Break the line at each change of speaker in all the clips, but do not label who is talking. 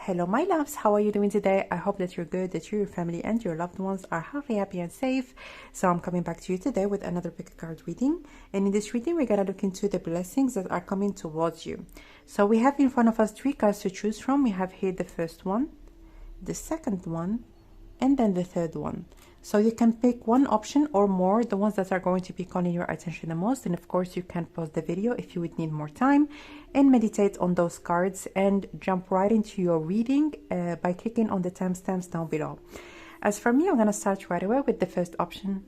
Hello my loves, how are you doing today? I hope that you're good, that you, your family and your loved ones are healthy, happy and safe. So I'm coming back to you today with another pick a card reading, and in this reading we're gonna look into the blessings that are coming towards you. So we have in front of us 3 cards to choose from. We have here the first one, the second one, and then the third one. So you can pick one option or more, the ones that are going to be calling your attention the most. And of course you can pause the video if you would need more time and meditate on those cards and jump right into your reading by clicking on the timestamps down below. As for me, I'm going to start right away with the first option.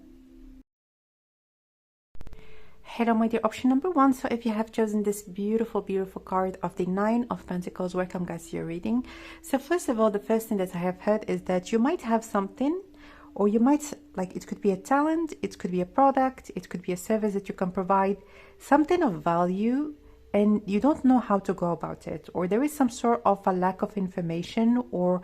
Hello my dear, option number 1. So if you have chosen this beautiful card of the 9 of Pentacles, welcome guys to your reading. So first of all, the first thing that I have heard is that you might have something, or you might, like, it could be a talent, it could be a product, it could be a service that you can provide, something of value, and you don't know how to go about it, or there is some sort of a lack of information, or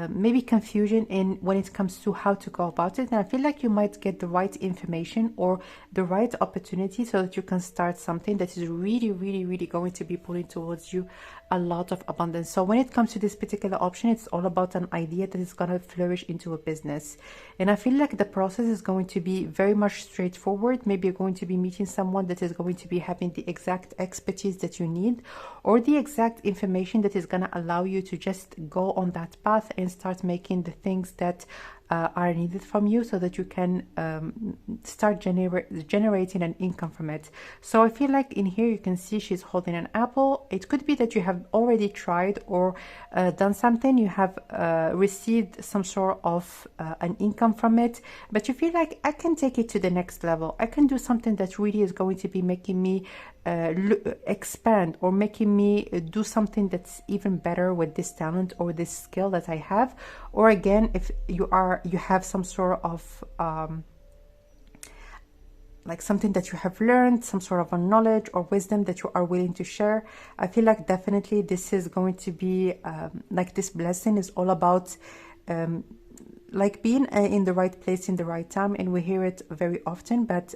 maybe confusion in when it comes to how to go about it. And I feel like you might get the right information or the right opportunity so that you can start something that is really going to be pulling towards you a lot of abundance. So when it comes to this particular option, it's all about an idea that is going to flourish into a business. And I feel like the process is going to be very much straightforward. Maybe you're going to be meeting someone that is going to be having the exact expertise that you need, or the exact information that is going to allow you to just go on that path and start making the things that are needed from you, so that you can start generating an income from it. So I feel like in here you can see she's holding an apple. It could be that you have already tried or done something, you have received some sort of an income from it, but you feel like, I can take it to the next level. I can do something that really is going to be making me expand, or making me do something that's even better with this talent or this skill that I have. Or again, if you have some sort of like something that you have learned, some sort of a knowledge or wisdom that you are willing to share. I feel like definitely this is going to be like, this blessing is all about like being in the right place in the right time. And we hear it very often, but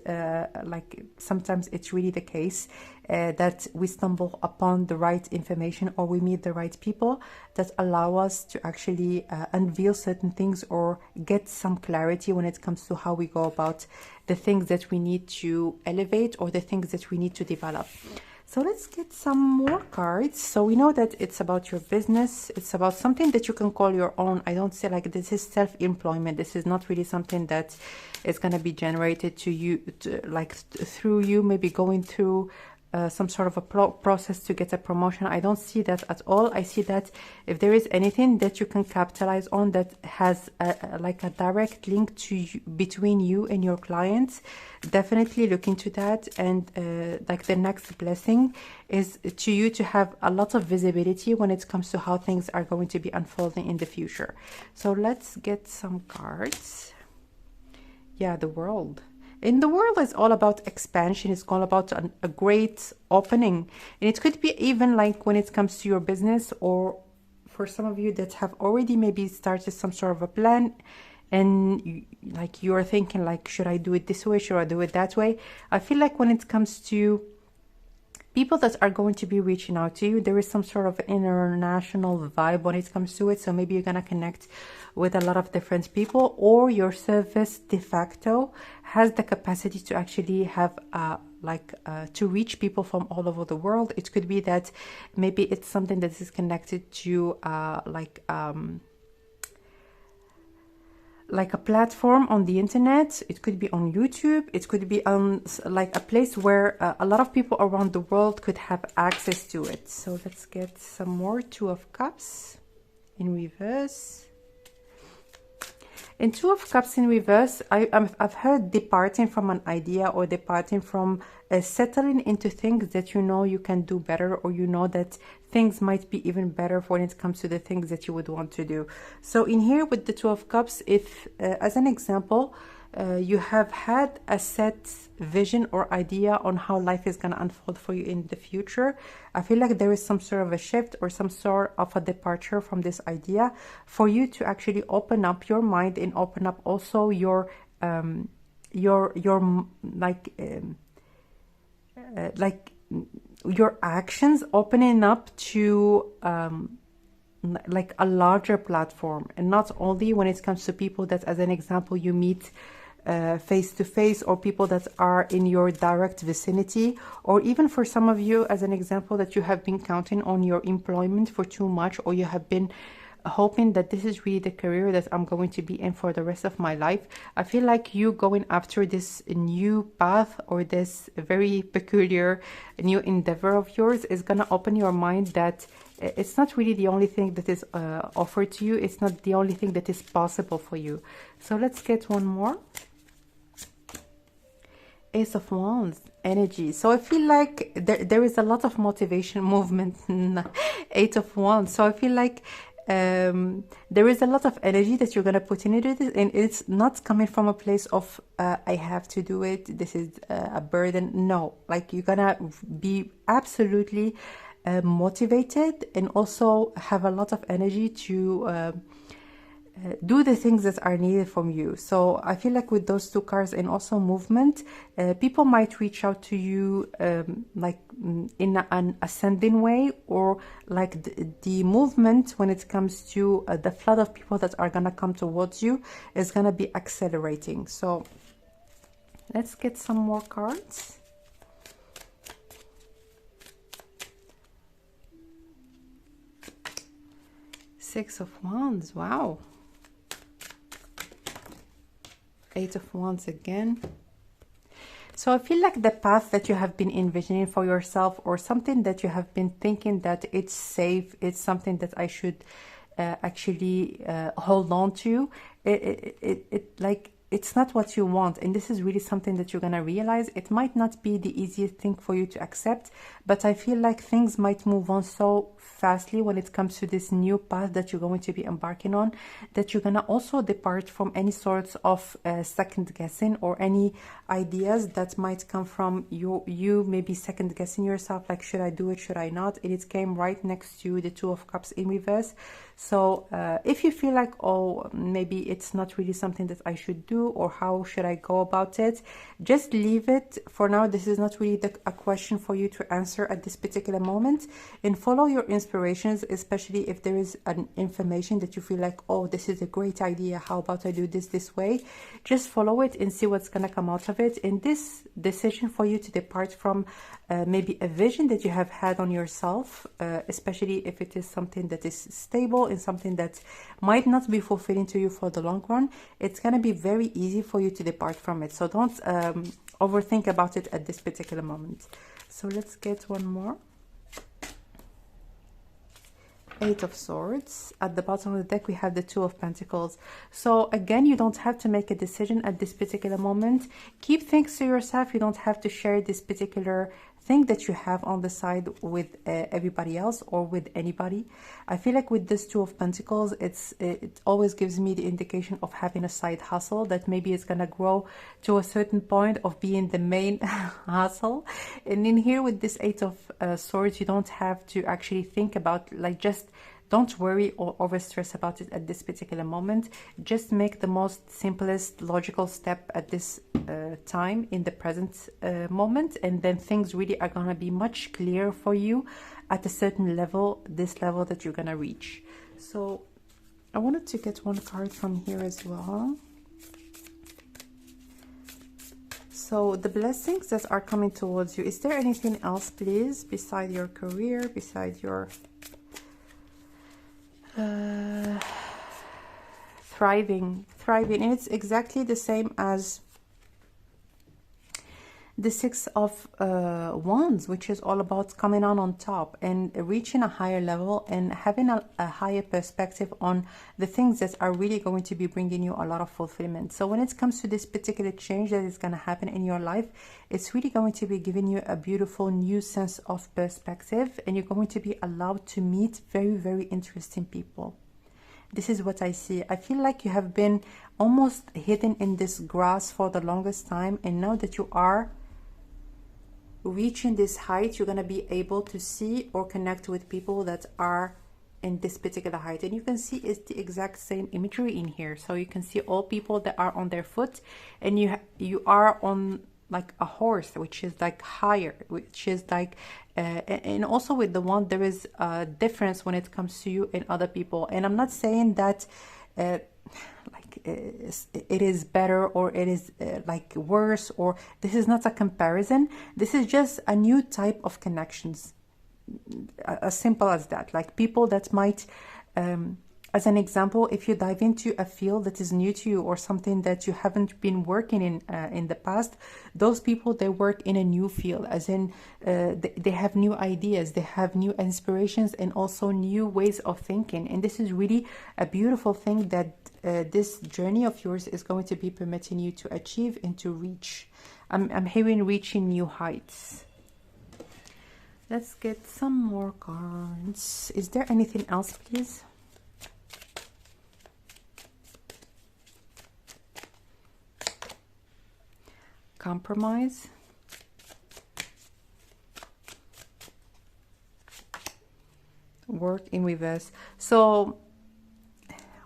like sometimes it's really the case that we stumble upon the right information, or we meet the right people that allow us to actually unveil certain things or get some clarity when it comes to how we go about the things that we need to elevate, or the things that we need to develop. So let's get some more cards. So we know that it's about your business. It's about something that you can call your own. I don't say like this is self-employment. This is not really something that is going to be generated to you, through you, maybe going through some sort of a process to get a promotion. I don't see that at all. I see that if there is anything that you can capitalize on that has like a direct link to you, between you and your clients, definitely look into that. And like the next blessing is to you to have a lot of visibility when it comes to how things are going to be unfolding in the future. So let's get some cards. Yeah, the World. In the World is all about expansion. It's all about a great opening. And it could be even like when it comes to your business, or for some of you that have already maybe started some sort of a plan, and like you're thinking like, should I do it this way? Should I do it that way? I feel like when it comes to people that are going to be reaching out to you, there is some sort of international vibe when it comes to it. So maybe you're going to connect with a lot of different people, or your service de facto has the capacity to actually have to reach people from all over the world. It could be that maybe it's something that is connected to like a platform on the internet. It could be on YouTube. It could be on like a place where a lot of people around the world could have access to it. So let's get some more. 2 of Cups in reverse. In 2 of Cups in reverse, I've heard departing from an idea, or departing from settling into things that you know you can do better, or you know that things might be even better when it comes to the things that you would want to do. So in here with the 2 of Cups, if as an example, you have had a set vision or idea on how life is going to unfold for you in the future, I feel like there is some sort of a shift or some sort of a departure from this idea for you to actually open up your mind and open up also your your actions, opening up to like a larger platform, and not only when it comes to people that, as an example, you meet face to face, or people that are in your direct vicinity, or even for some of you, as an example, that you have been counting on your employment for too much, or you have been hoping that this is really the career that I'm going to be in for the rest of my life. I feel like you going after this new path, or this very peculiar new endeavor of yours, is gonna open your mind that it's not really the only thing that is offered to you. It's not the only thing that is possible for you. So let's get one more. Ace of Wands energy. So I feel like there is a lot of motivation, movement. Eight of Wands. So I feel like there is a lot of energy that you're going to put into this, and it's not coming from a place of I have to do it, this is a burden. No, like you're gonna be absolutely motivated, and also have a lot of energy to do the things that are needed from you. So I feel like with those two cards, and also movement, people might reach out to you like in an ascending way, or like the movement when it comes to the flood of people that are gonna come towards you is gonna be accelerating. So let's get some more cards. Six of Wands. Wow. Eight of Wands again. So I feel like the path that you have been envisioning for yourself, or something that you have been thinking that it's safe, it's something that I should actually hold on to, like it's not what you want. And this is really something that you're gonna realize. It might not be the easiest thing for you to accept, but I feel like things might move on so fastly when it comes to this new path that you're going to be embarking on, that you're gonna also depart from any sorts of second guessing, or any ideas that might come from you maybe second guessing yourself, like should I do it, should I not? And it came right next to the Two of Cups in reverse. So if you feel like, oh, maybe it's not really something that I should do, or how should I go about it, just leave it for now. This is not really a question for you to answer at this particular moment, and follow your inspirations, especially if there is an information that you feel like, oh, this is a great idea, how about I do this way? Just follow it and see what's gonna come out of it. And this decision for you to depart from maybe a vision that you have had on yourself, especially if it is something that is stable and something that might not be fulfilling to you for the long run, it's going to be very easy for you to depart from it. So don't overthink about it at this particular moment. So let's get one more. Eight of Swords. At the bottom of the deck we have the Two of Pentacles. So again, you don't have to make a decision at this particular moment. Keep things to yourself. You don't have to share this particular thing that you have on the side with everybody else, or with anybody. I feel like with this Two of Pentacles, it always gives me the indication of having a side hustle that maybe it's gonna grow to a certain point of being the main hustle. And in here with this Eight of Swords, you don't have to actually think about, like, just don't worry or over stress about it at this particular moment. Just make the most simplest logical step at this time in the present moment, and then things really are gonna be much clearer for you at a certain level, this level that you're gonna reach. So I wanted to get one card from here as well. So the blessings that are coming towards you, is there anything else, please, beside your career, beside your thriving, and it's exactly the same as the Six of Wands, which is all about coming on top and reaching a higher level, and having a higher perspective on the things that are really going to be bringing you a lot of fulfillment. So when it comes to this particular change that is going to happen in your life, it's really going to be giving you a beautiful new sense of perspective, and you're going to be allowed to meet very, very interesting people. This is what I see. I feel like you have been almost hidden in this grass for the longest time, and now that you are reaching this height, you're going to be able to see or connect with people that are in this particular height. And you can see it's the exact same imagery in here. So you can see all people that are on their foot, and you are on like a horse, which is like higher, which is like and also with the wand there is a difference when it comes to you and other people. And I'm not saying that it is better or it is like worse, or this is not a comparison. This is just a new type of connections, as simple as that. Like people that might as an example, if you dive into a field that is new to you or something that you haven't been working in the past, those people, they work in a new field, as in they have new ideas, they have new inspirations, and also new ways of thinking. And this is really a beautiful thing that this journey of yours is going to be permitting you to achieve and to reach. I'm hearing reaching new heights. Let's get some more cards. Is there anything else, please? Compromise. Work in reverse. So,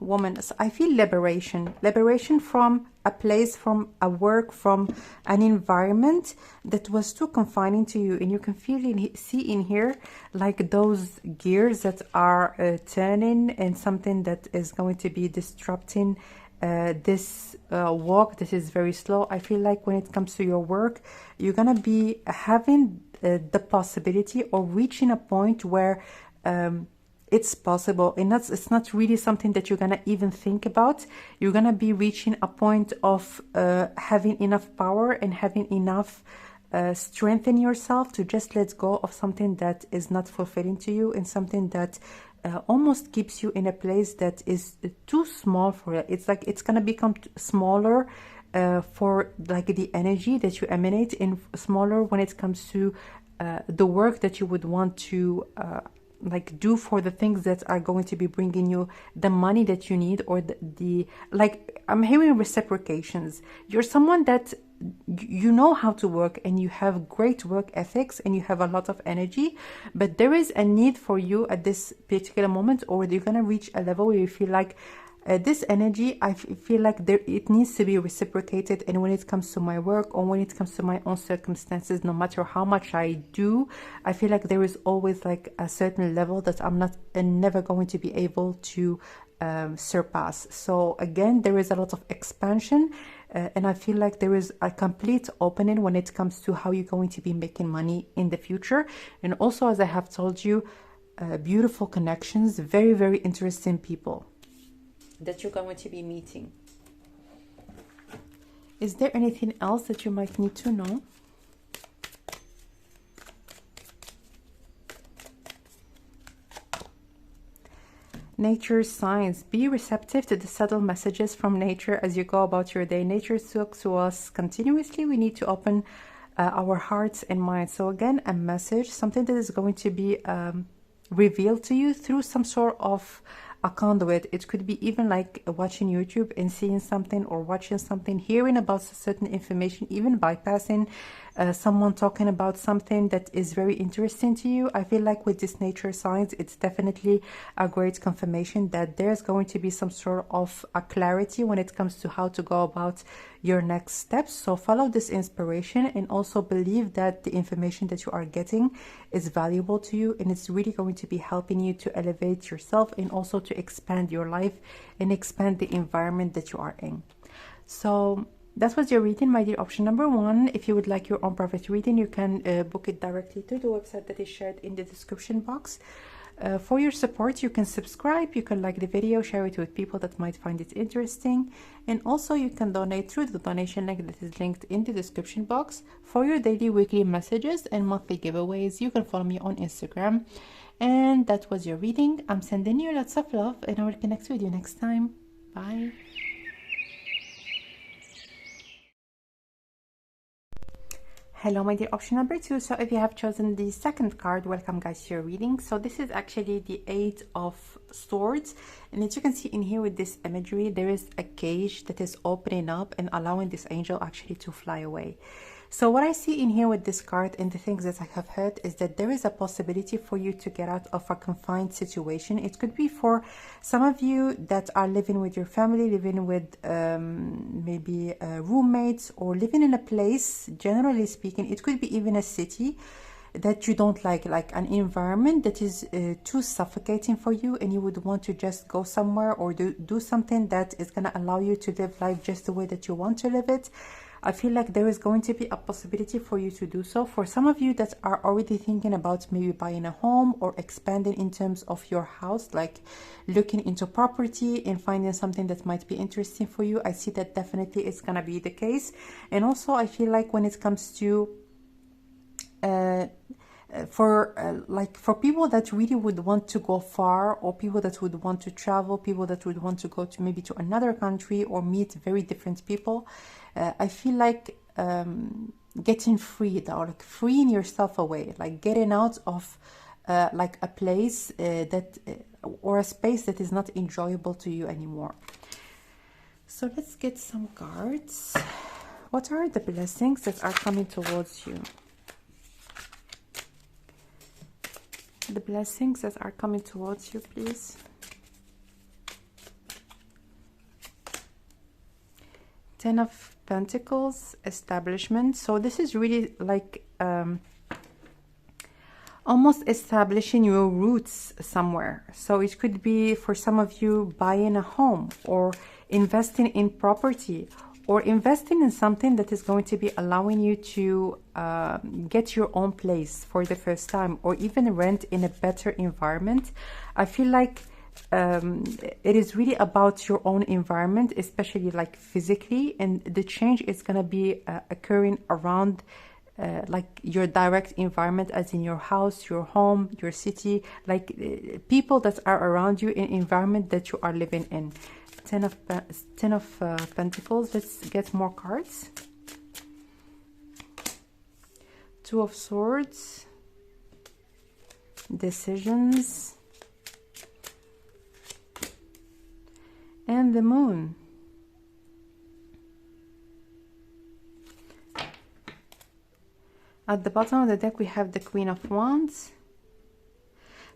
woman, I feel liberation. Liberation from a place, from a work, from an environment that was too confining to you. And you can see in here like those gears that are turning, and something that is going to be disrupting this walk that is very slow. I feel like when it comes to your work, you're gonna be having the possibility of reaching a point where it's possible, and it's not really something that you're gonna even think about. You're gonna be reaching a point of having enough power and having enough strength in yourself to just let go of something that is not fulfilling to you, and something that almost keeps you in a place that is too small for it. It's like it's gonna become smaller for like the energy that you emanate, and smaller when it comes to the work that you would want to like do for the things that are going to be bringing you the money that you need, or the like I'm hearing reciprocations. You're someone that you know how to work, and you have great work ethics, and you have a lot of energy, but there is a need for you at this particular moment, or you're gonna reach a level where you feel like this energy, I feel like it needs to be reciprocated. And when it comes to my work, or when it comes to my own circumstances, no matter how much I do, I feel like there is always like a certain level that I'm not and never going to be able to surpass. So again, there is a lot of expansion, and I feel like there is a complete opening when it comes to how you're going to be making money in the future. And also, as I have told you, beautiful connections, very, very interesting people that you're going to be meeting. Is there anything else that you might need to know? Nature's signs. Be receptive to the subtle messages from nature as you go about your day. Nature talks to us continuously. We need to open our hearts and minds. So again, a message, something that is going to be revealed to you through some sort of a conduit. It could be even like watching YouTube and seeing something, or watching something, hearing about certain information, even bypassing someone talking about something that is very interesting to you. I feel like with this nature signs, it's definitely a great confirmation that there's going to be some sort of a clarity when it comes to how to go about your next steps. So follow this inspiration, and also believe that the information that you are getting is valuable to you, and it's really going to be helping you to elevate yourself, and also to expand your life and expand the environment that you are in. So that was your reading, my dear option number one. If you would like your own private reading, you can book it directly to the website that is shared in the description box. For your support, you can subscribe, you can like the video, share it with people that might find it interesting, and also you can donate through the donation link that is linked in the description box. For your daily, weekly messages and monthly giveaways, you can follow me on Instagram. And that was your reading. I'm sending you lots of love, and I will connect with you next time. Bye. Hello, my dear option number two. So if you have chosen the second card, welcome guys to your reading. So this is actually the Eight of Swords. And as you can see in here with this imagery, there is a cage that is opening up and allowing this angel actually to fly away. So what I see in here with this card and the things that I have heard is that there is a possibility for you to get out of a confined situation. It could be for some of you that are living with your family, living with maybe roommates, or living in a place, generally speaking. It could be even a city that you don't like an environment that is too suffocating for you, and you would want to just go somewhere or do something that is going to allow you to live life just the way that you want to live it. I feel like there is going to be a possibility for you to do so. For some of you that are already thinking about maybe buying a home or expanding in terms of your house, like looking into property and finding something that might be interesting for you, I see that definitely it's going to be the case. And also I feel like when it comes to for people that really would want to go far, or people that would want to travel, people that would want to go to maybe to another country or meet very different people, I feel like getting freed, or like freeing yourself away, like getting out of like a place that or a space that is not enjoyable to you anymore. So let's get some cards. What are the blessings that are coming towards you? The blessings that are coming towards you, please. Ten of Pentacles, establishment. So this is really like almost establishing your roots somewhere. So it could be for some of you buying a home, or investing in property, or investing in something that is going to be allowing you to get your own place for the first time, or even rent in a better environment. I feel like it is really about your own environment, especially like physically, and the change is going to be occurring around like your direct environment, as in your house, your home, your city, like people that are around you, in environment that you are living in. Ten of Pentacles. Let's get more cards. Two of Swords. Decisions. And the Moon. At the bottom of the deck, we have the Queen of Wands.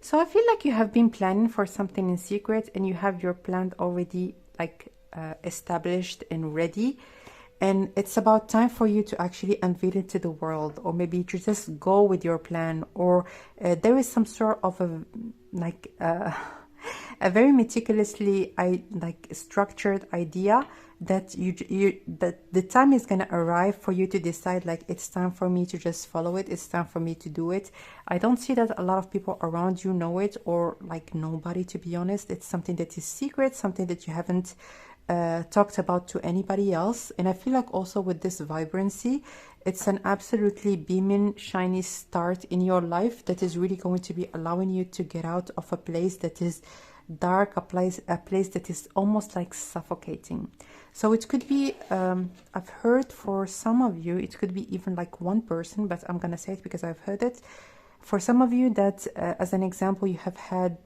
So I feel like you have been planning for something in secret, and you have your plan already like established and ready. And it's about time for you to actually unveil it to the world, or maybe to just go with your plan, or there is some sort of a like a very meticulously structured idea that that the time is going to arrive for you to decide, like, it's time for me to just follow it, it's time for me to do it. I don't see that a lot of people around you know it, or like nobody, to be honest. It's something that is secret, something that you haven't talked about to anybody else. And I feel like also with this vibrancy, it's an absolutely beaming, shiny start in your life that is really going to be allowing you to get out of a place that is dark, a place that is almost like suffocating. So it could be, I've heard for some of you, it could be even like one person, but I'm gonna say it because I've heard it. For some of you that, as an example, you have had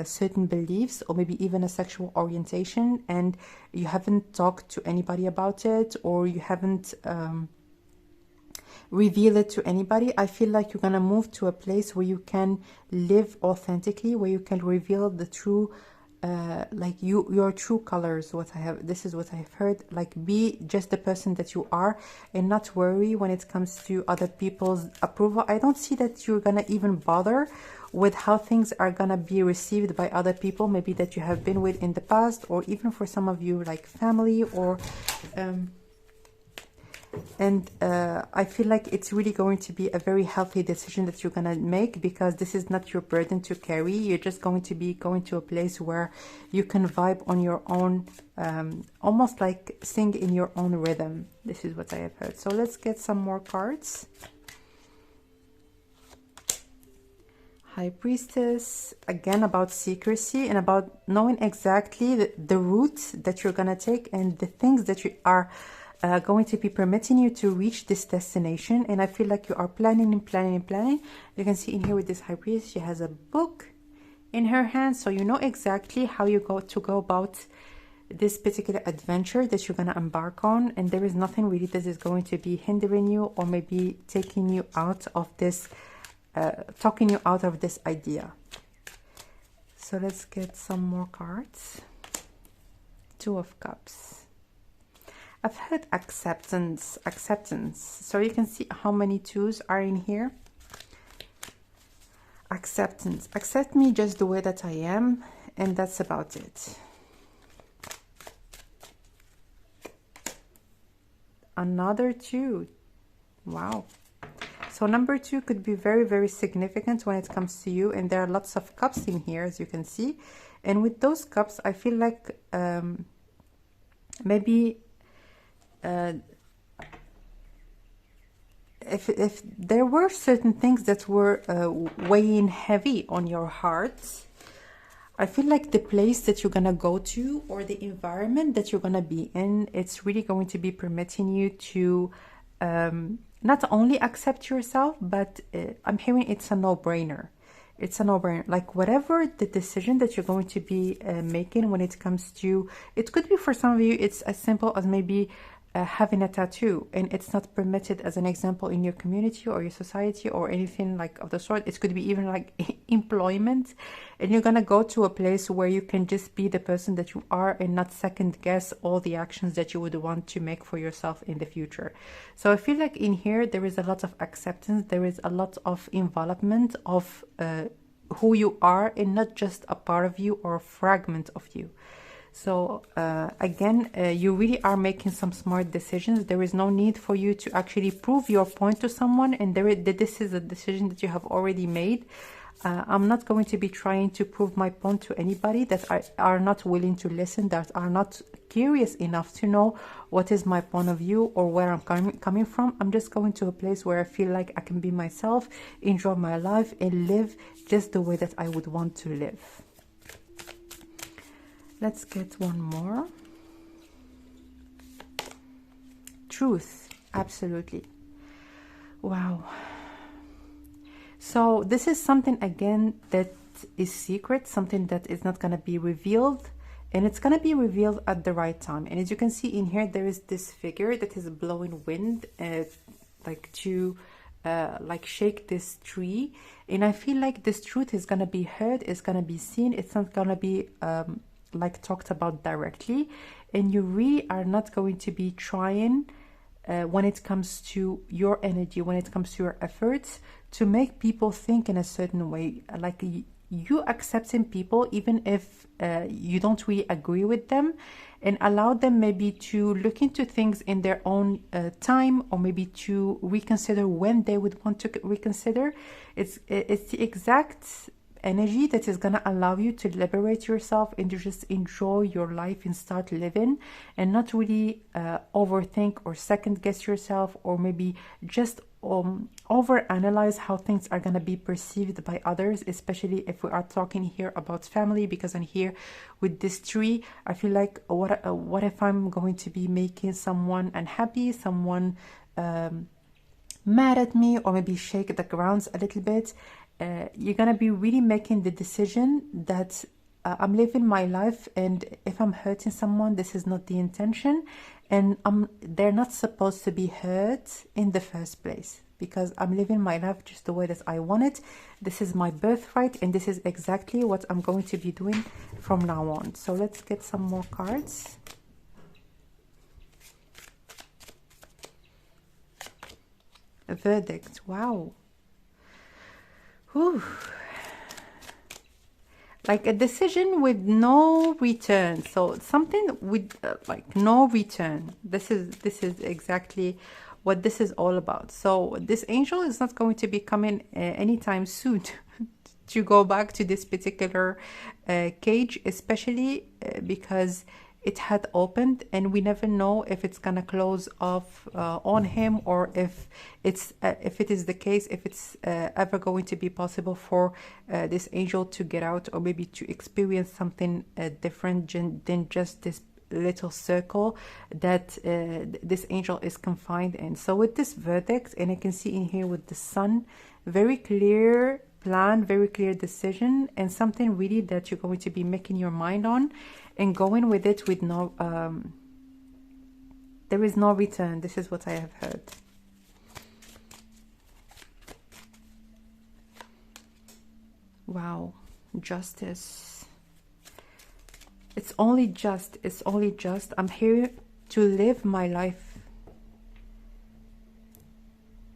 certain beliefs, or maybe even a sexual orientation, and you haven't talked to anybody about it, or you haven't reveal it to anybody. I feel like you're gonna move to a place where you can live authentically, where you can reveal the true like your true colors. This is what I've heard. Like, be just the person that you are, and not worry when it comes to other people's approval. I don't see that you're gonna even bother with how things are gonna be received by other people, maybe that you have been with in the past, or even for some of you like family, or I feel like it's really going to be a very healthy decision that you're going to make, because this is not your burden to carry. You're just going to be going to a place where you can vibe on your own, almost like sing in your own rhythm. This is what I have heard. So let's get some more cards. High Priestess, again about secrecy and about knowing exactly the route that you're going to take, and the things that you are going to be permitting you to reach this destination. And I feel like you are planning and planning and planning. You can see in here with this High Priestess, she has a book in her hand, so you know exactly how you go about this particular adventure that you're going to embark on, and there is nothing really that is going to be hindering you or maybe taking you out of this, talking you out of this idea. So let's get some more cards. Two of Cups. I've heard acceptance. So you can see how many twos are in here. Acceptance. Accept me just the way that I am, and that's about it. Another 2. Wow. So number 2 could be very, very significant when it comes to you, and there are lots of cups in here, as you can see. And with those cups, I feel like maybe if there were certain things that were weighing heavy on your heart, I feel like the place that you're gonna go to or the environment that you're gonna be in, it's really going to be permitting you to not only accept yourself, but I'm hearing it's a no-brainer. It's a no-brainer. Like whatever the decision that you're going to be making when it comes to, it could be for some of you, it's as simple as maybe having a tattoo, and it's not permitted as an example in your community or your society or anything like of the sort. It could be even like employment, and you're gonna go to a place where you can just be the person that you are and not second guess all the actions that you would want to make for yourself in the future. So I feel like in here there is a lot of acceptance, there is a lot of involvement of who you are, and not just a part of you or a fragment of you. So again, you really are making some smart decisions. There is no need for you to actually prove your point to someone, and this is a decision that you have already made. I'm not going to be trying to prove my point to anybody that are not willing to listen, that are not curious enough to know what is my point of view or where I'm coming from. I'm just going to a place where I feel like I can be myself, enjoy my life, and live just the way that I would want to live. Let's get one more. Truth, absolutely. Wow. So this is something, again, that is secret, something that is not going to be revealed, and it's going to be revealed at the right time. And as you can see in here, there is this figure that is blowing wind, like to like shake this tree. And I feel like this truth is going to be heard, it's going to be seen, it's not going to be like talked about directly, and you really are not going to be trying when it comes to your energy, when it comes to your efforts, to make people think in a certain way. Like you accepting people even if you don't really agree with them, and allow them maybe to look into things in their own time, or maybe to reconsider when they would want to reconsider. It's the exact energy that is going to allow you to liberate yourself and to just enjoy your life and start living, and not really overthink or second guess yourself, or maybe just overanalyze how things are going to be perceived by others, especially if we are talking here about family. Because I'm here with this tree, I feel like what if I'm going to be making someone unhappy, someone mad at me, or maybe shake the grounds a little bit. You're gonna be really making the decision that I'm living my life, and if I'm hurting someone, this is not the intention, and they're not supposed to be hurt in the first place, because I'm living my life just the way that I want it. This is my birthright, and this is exactly what I'm going to be doing from now on. So let's get some more cards. A verdict. Wow. Whew. Like a decision with no return. So something with like no return. This is exactly what this is all about. So this angel is not going to be coming anytime soon to go back to this particular cage, especially because it had opened, and we never know if it's gonna close off on him, or if it is the case, if it's ever going to be possible for this angel to get out, or maybe to experience something different than just this little circle that this angel is confined in. So with this verdict, and I can see in here with the sun, very clear plan, very clear decision, and something really that you're going to be making your mind on and going with it with no, there is no return. This is what I have heard. Wow, justice. It's only just, it's only just. I'm here to live my life.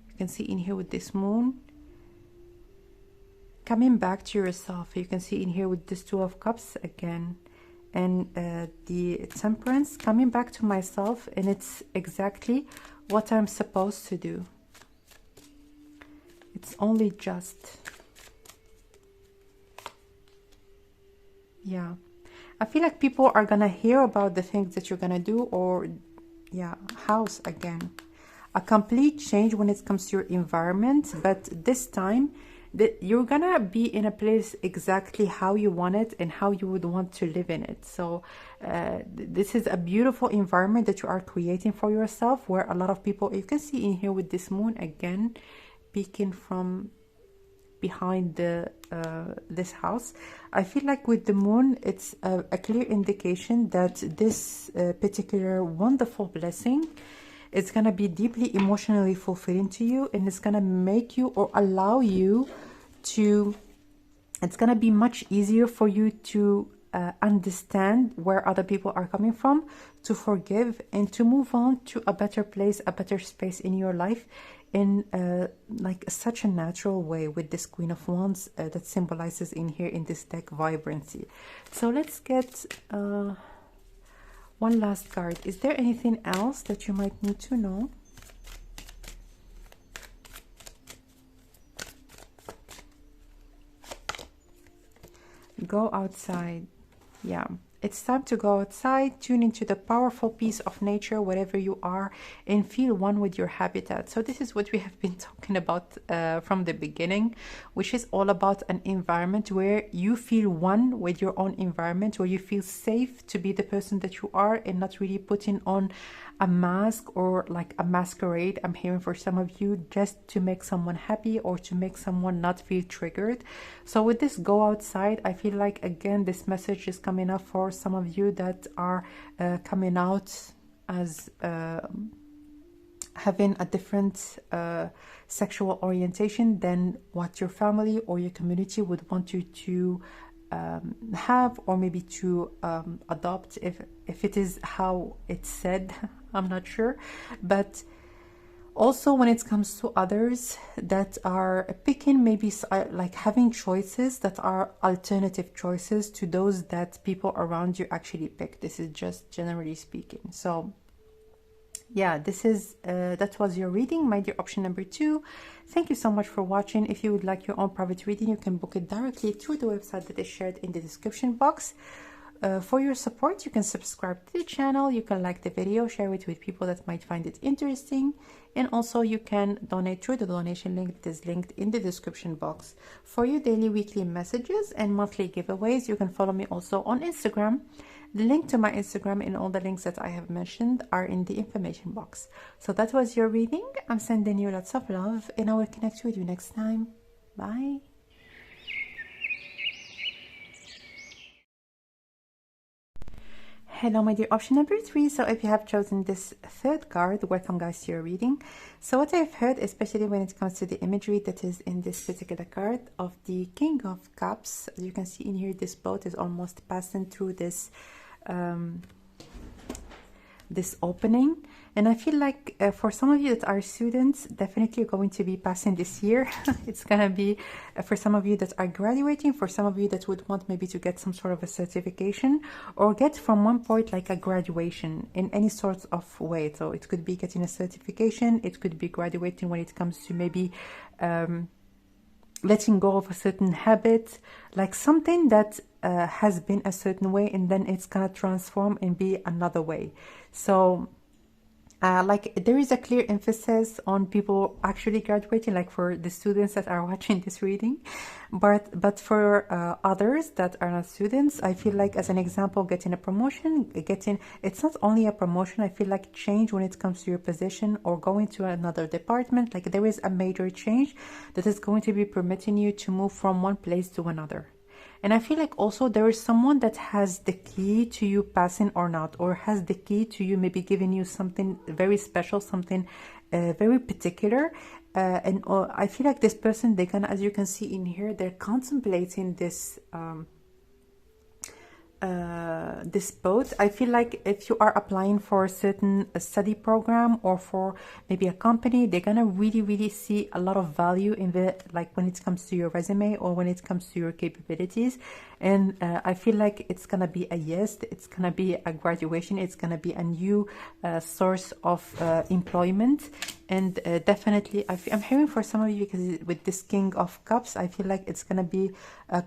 You can see in here with this moon. Coming back to yourself. You can see in here with this Two of Cups again. And the Temperance, coming back to myself, and it's exactly what I'm supposed to do. It's only just. Yeah. I feel like people are gonna hear about the things that you're gonna do, or yeah, house again. A complete change when it comes to your environment, but this time that you're gonna be in a place exactly how you want it and how you would want to live in it. So this is a beautiful environment that you are creating for yourself, where a lot of people, you can see in here with this moon again peeking from behind the this house. I feel like with the moon, it's a clear indication that this particular wonderful blessing, it's gonna be deeply emotionally fulfilling to you, and it's gonna make you or allow you to, it's gonna be much easier for you to understand where other people are coming from, to forgive, and to move on to a better place, a better space in your life, in like such a natural way, with this Queen of Wands that symbolizes in here in this deck vibrancy. So let's get one last card. Is there anything else that you might need to know? Go outside. Yeah, it's time to go outside, tune into the powerful piece of nature wherever you are, and feel one with your habitat. So this is what we have been talking about from the beginning, which is all about an environment where you feel one with your own environment, where you feel safe to be the person that you are and not really putting on a mask or like a masquerade. I'm hearing for some of you, just to make someone happy or to make someone not feel triggered. So with this go outside, I feel like again this message is coming up for some of you that are coming out as having a different sexual orientation than what your family or your community would want you to have, or maybe to adopt, if it is how it's said. I'm not sure. But also when it comes to others that are picking, maybe like having choices that are alternative choices to those that people around you actually pick. This is just generally speaking. So yeah, this is that was your reading, my dear option number 2. Thank you so much for watching. If you would like your own private reading, you can book it directly through the website that is shared in the description box. For your support, you can subscribe to the channel, you can like the video, share it with people that might find it interesting, and also you can donate through the donation link that is linked in the description box. For your daily, weekly messages and monthly giveaways, you can follow me also on Instagram. The link to my Instagram and all the links that I have mentioned are in the information box. So that was your reading. I'm sending you lots of love, and I will connect with you next time. Bye. Hello, my dear option number 3. So if you have chosen this third card, welcome guys to your reading. So what I've heard, especially when it comes to the imagery that is in this particular card of the King of Cups, as you can see in here, this boat is almost passing through this this opening, and I feel like for some of you that are students, definitely you're going to be passing this year. It's gonna be for some of you that are graduating, for some of you that would want maybe to get some sort of a certification, or get from one point like a graduation in any sort of way. So it could be getting a certification, it could be graduating when it comes to maybe letting go of a certain habit, like something that has been a certain way and then it's gonna transform and be another way. So like there is a clear emphasis on people actually graduating, like for the students that are watching this reading, but for others that are not students, I feel like, as an example, getting a promotion, getting, it's not only a promotion, I feel like change when it comes to your position or going to another department, like there is a major change that is going to be permitting you to move from one place to another. And I feel like also there is someone that has the key to you passing or not, or has the key to you maybe giving you something very special, something very particular. And I feel like this person, they can, as you can see in here, they're contemplating this this both. I feel like if you are applying for a certain study program or for maybe a company, they're gonna really see a lot of value in the, like when it comes to your resume or when it comes to your capabilities. And I feel like it's gonna be a yes, it's gonna be a graduation, it's gonna be a new source of employment. And definitely I'm hearing for some of you, because with this King of Cups, I feel like it's gonna be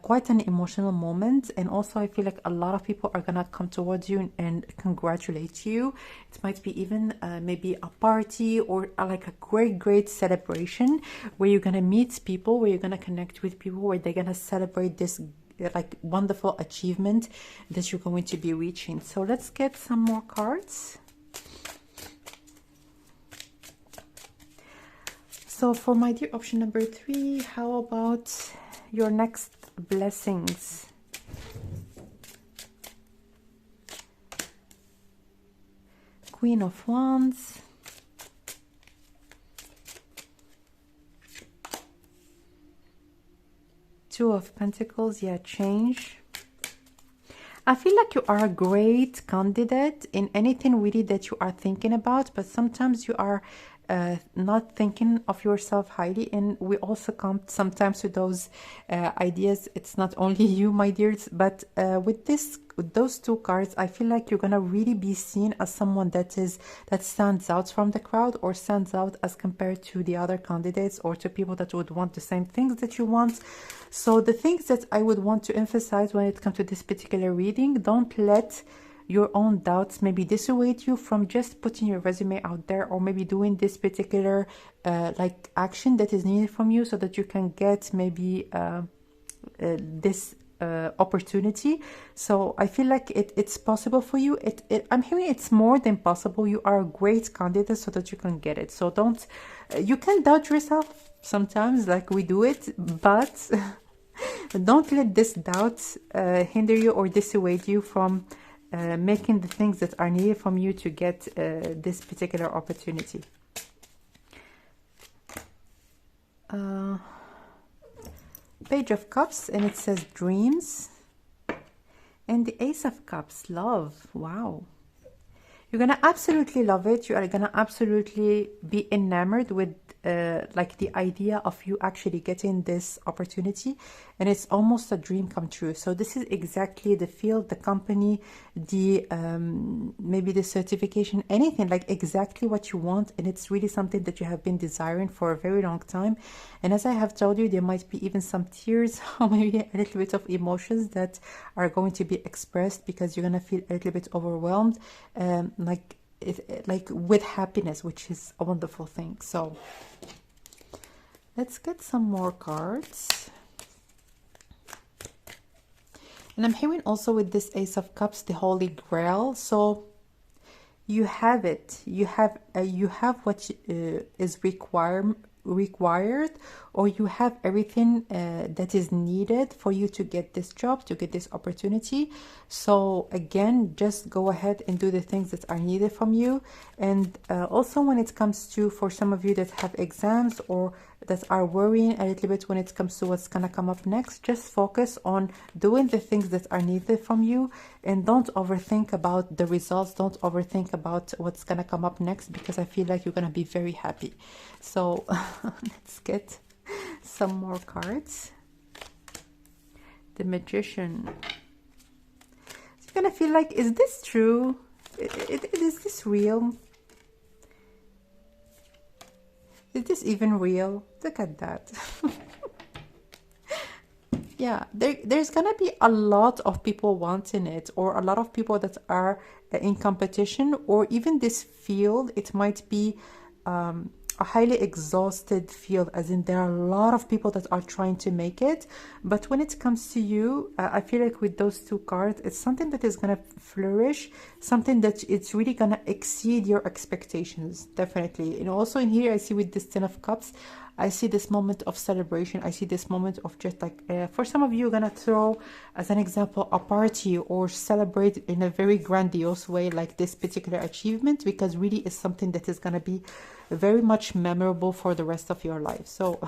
quite an emotional moment. And also I feel like a lot of people are gonna come towards you and congratulate you. It might be even maybe a party or like a great celebration where you're gonna meet people, where you're gonna connect with people, where they're gonna celebrate this like wonderful achievement that you're going to be reaching. So let's get some more cards. So for my dear option number 3, how about your next blessings? Queen of Wands, Two of Pentacles, yeah, change. I feel like you are a great candidate in anything really that you are thinking about, but sometimes you are not thinking of yourself highly, and we also come sometimes to those ideas. It's not only you, my dears, but with those two cards, I feel like you're gonna really be seen as someone that stands out from the crowd, or stands out as compared to the other candidates, or to people that would want the same things that you want. So the things that I would want to emphasize when it comes to this particular reading, don't let your own doubts maybe dissuade you from just putting your resume out there, or maybe doing this particular like action that is needed from you, so that you can get maybe this opportunity. So I feel like it's possible for you. I'm hearing it's more than possible. You are a great candidate so that you can get it. So don't, you can doubt yourself sometimes, like we do it, but don't let this doubt hinder you or dissuade you from making the things that are needed from you to get this particular opportunity. Page of Cups, and it says dreams. And the Ace of Cups, love. Wow. You're gonna absolutely love it. You are gonna absolutely be enamored with like the idea of you actually getting this opportunity, and it's almost a dream come true. So this is exactly the field, the company, the maybe the certification, anything, like exactly what you want, and it's really something that you have been desiring for a very long time. And as I have told you, there might be even some tears or maybe a little bit of emotions that are going to be expressed, because you're gonna feel a little bit overwhelmed, like with happiness, which is a wonderful thing. So let's get some more cards. And I'm hearing also with this Ace of Cups, the Holy Grail. So you have it. You have what is required, or you have everything that is needed for you to get this job, to get this opportunity. So again, just go ahead and do the things that are needed from you. And also when it comes to, for some of you that have exams or that are worrying a little bit when it comes to what's gonna come up next, just focus on doing the things that are needed from you, and don't overthink about the results, don't overthink about what's gonna come up next, because I feel like you're gonna be very happy. So let's get some more cards. The Magician. So you're gonna feel like, is this true? Is this real? Is this even real? Look at that. Yeah, there's gonna be a lot of people wanting it, or a lot of people that are in competition, or even this field, it might be a highly exhausted field, as in there are a lot of people that are trying to make it. But when it comes to you, I feel like with those two cards, it's something that is gonna flourish, something that it's really gonna exceed your expectations, definitely. And also in here, I see with this Ten of Cups, I see this moment of celebration. I see this moment of just like, for some of you, you're gonna throw, as an example, a party or celebrate in a very grandiose way, like this particular achievement, because really it's something that is gonna be very much memorable for the rest of your life. So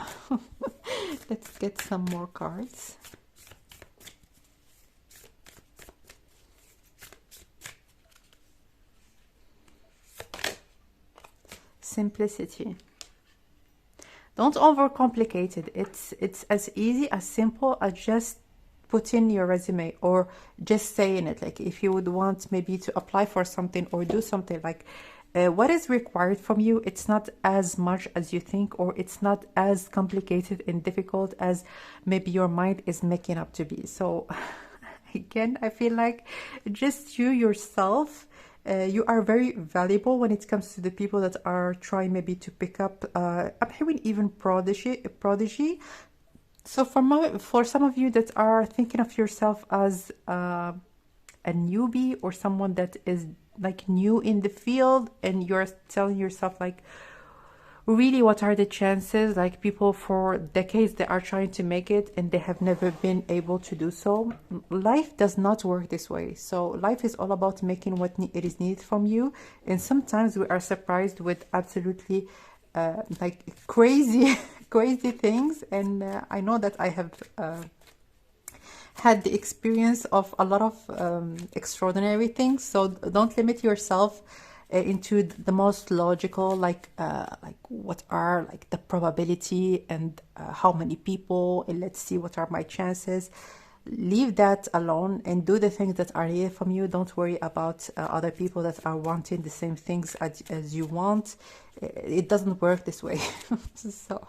let's get some more cards. Simplicity. Don't overcomplicate it. It's as easy, as simple as just put in your resume, or just saying it. Like if you would want maybe to apply for something or do something, like what is required from you, it's not as much as you think, or it's not as complicated and difficult as maybe your mind is making up to be. So again, I feel like just you yourself, you are very valuable when it comes to the people that are trying maybe to pick up, I'm hearing even prodigy. So for some of you that are thinking of yourself as a newbie, or someone that is like new in the field, and you're telling yourself like, really, what are the chances? Like people for decades, they are trying to make it and they have never been able to do so. Life does not work this way. So life is all about making what it is needed from you. And sometimes we are surprised with absolutely like crazy, crazy things. And I know that I have had the experience of a lot of extraordinary things. So don't limit yourself into the most logical, like what are like the probability, and how many people, and let's see what are my chances. Leave that alone and do the things that are needed from you. Don't worry about other people that are wanting the same things as you want. It doesn't work this way. So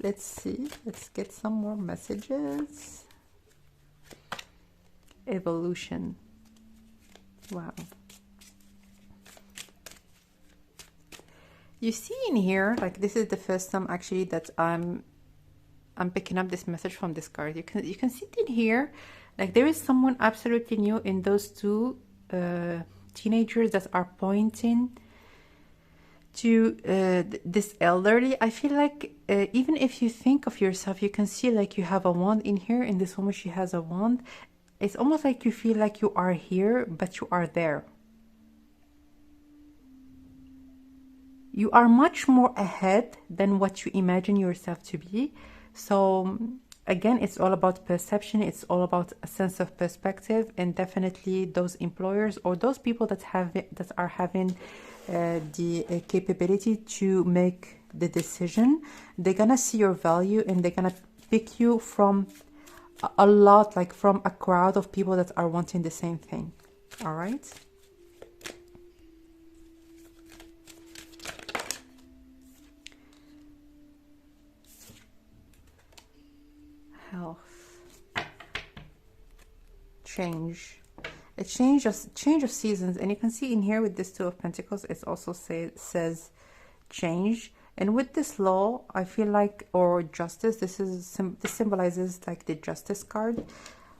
let's see, let's get some more messages. Evolution. Wow. You see in here, like this is the first time actually that I'm picking up this message from this card. You can see it in here, like there is someone absolutely new in those two teenagers that are pointing to this elderly. I feel like even if you think of yourself, you can see like you have a wand in here, and this woman, she has a wand. It's almost like you feel like you are here, but you are there. You are much more ahead than what you imagine yourself to be. So again, it's all about perception. It's all about a sense of perspective, and definitely those employers or those people that are having the capability to make the decision, they're gonna see your value, and they're gonna pick you from a lot, like from a crowd of people that are wanting the same thing. All right. Health. Change. A change of seasons. And you can see in here with this Two of Pentacles, it also says change. And with this law, I feel like, or justice, this symbolizes like the justice card.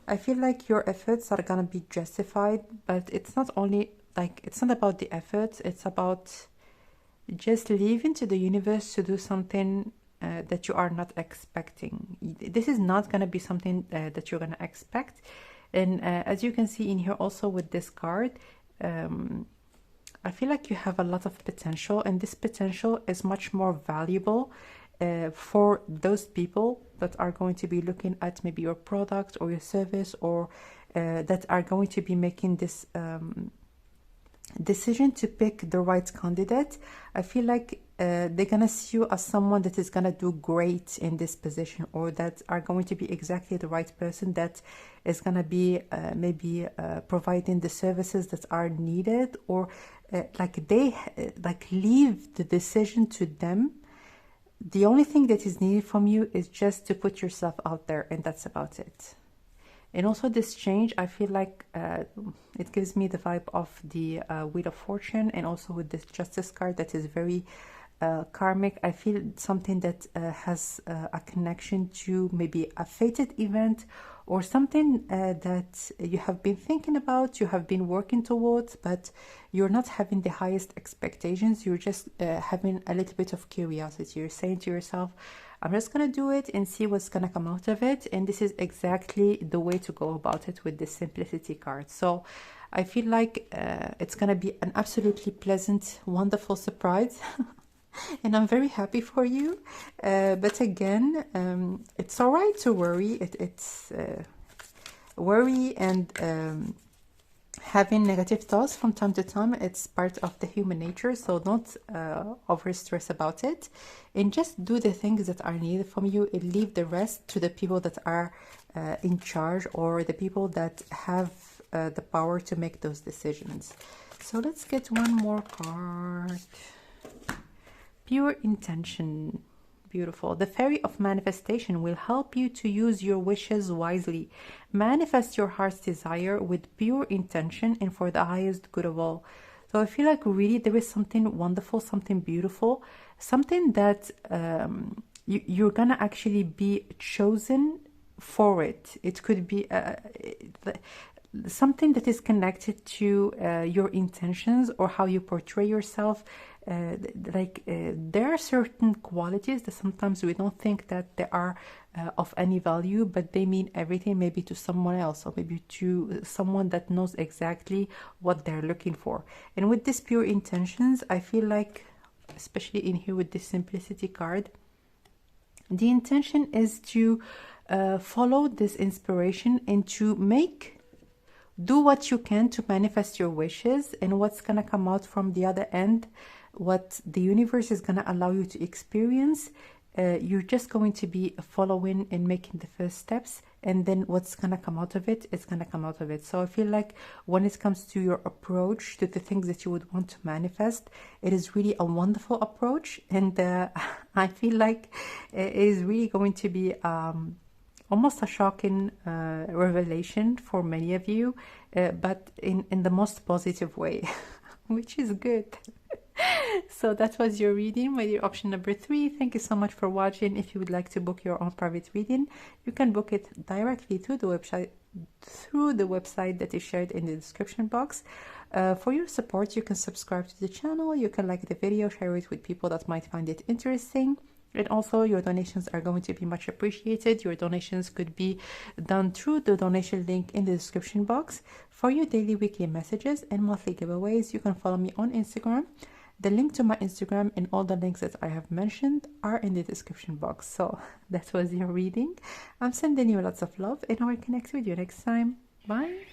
I feel like your efforts are gonna be justified, but it's not only like, it's not about the efforts, it's about just leaving to the universe to do something that you are not expecting. This is not going to be something that you're going to expect. And as you can see in here also with this card, I feel like you have a lot of potential, and this potential is much more valuable for those people that are going to be looking at maybe your product or your service, or that are going to be making this decision to pick the right candidate. I feel like they're gonna see you as someone that is gonna do great in this position, or that are going to be exactly the right person that is gonna be maybe providing the services that are needed, or like they like leave the decision to them. the only thing that is needed from you is just to put yourself out there, and that's about it. And also this change, I feel like it gives me the vibe of the Wheel of Fortune, and also with this Justice card that is very karmic. I feel something that has a connection to maybe a fated event, or something that you have been thinking about, you have been working towards, but you're not having the highest expectations. You're just having a little bit of curiosity. You're saying to yourself, I'm just going to do it and see what's going to come out of it. And this is exactly the way to go about it with the Simplicity card. So I feel like it's going to be an absolutely pleasant, wonderful surprise. And I'm very happy for you. But again, it's all right to worry. It's worry and having negative thoughts from time to time. It's part of the human nature. So don't over stress about it. And just do the things that are needed from you, and leave the rest to the people that are in charge, or the people that have the power to make those decisions. So let's get one more card. Pure intention. Beautiful. The fairy of manifestation will help you to use your wishes wisely. Manifest your heart's desire with pure intention and for the highest good of all. So I feel like really there is something wonderful, something beautiful, something that you're gonna actually be chosen for it. It could be something that is connected to your intentions, or how you portray yourself. There are certain qualities that sometimes we don't think that they are of any value, but they mean everything, maybe to someone else, or maybe to someone that knows exactly what they're looking for. And with this pure intentions, I feel like, especially in here with this Simplicity card, the intention is to follow this inspiration and to do what you can to manifest your wishes. And what's going to come out from the other end, what the universe is going to allow you to experience, you're just going to be following and making the first steps, and then what's going to come out of it is going to come out of it. So I feel like when it comes to your approach to the things that you would want to manifest, it is really a wonderful approach. And I feel like it is really going to be almost a shocking revelation for many of you, but in the most positive way, which is good. So that was your reading, my dear option number 3. Thank you so much for watching. If you would like to book your own private reading, you can book it directly through the website that is shared in the description box. For your support, you can subscribe to the channel, you can like the video, share it with people that might find it interesting. And also your donations are going to be much appreciated. Your donations could be done through the donation link in the description box. For your daily, weekly messages and monthly giveaways, you can follow me on Instagram. The link to my Instagram and all the links that I have mentioned are in the description box. So that was your reading. I'm sending you lots of love, and I will connect with you next time. Bye.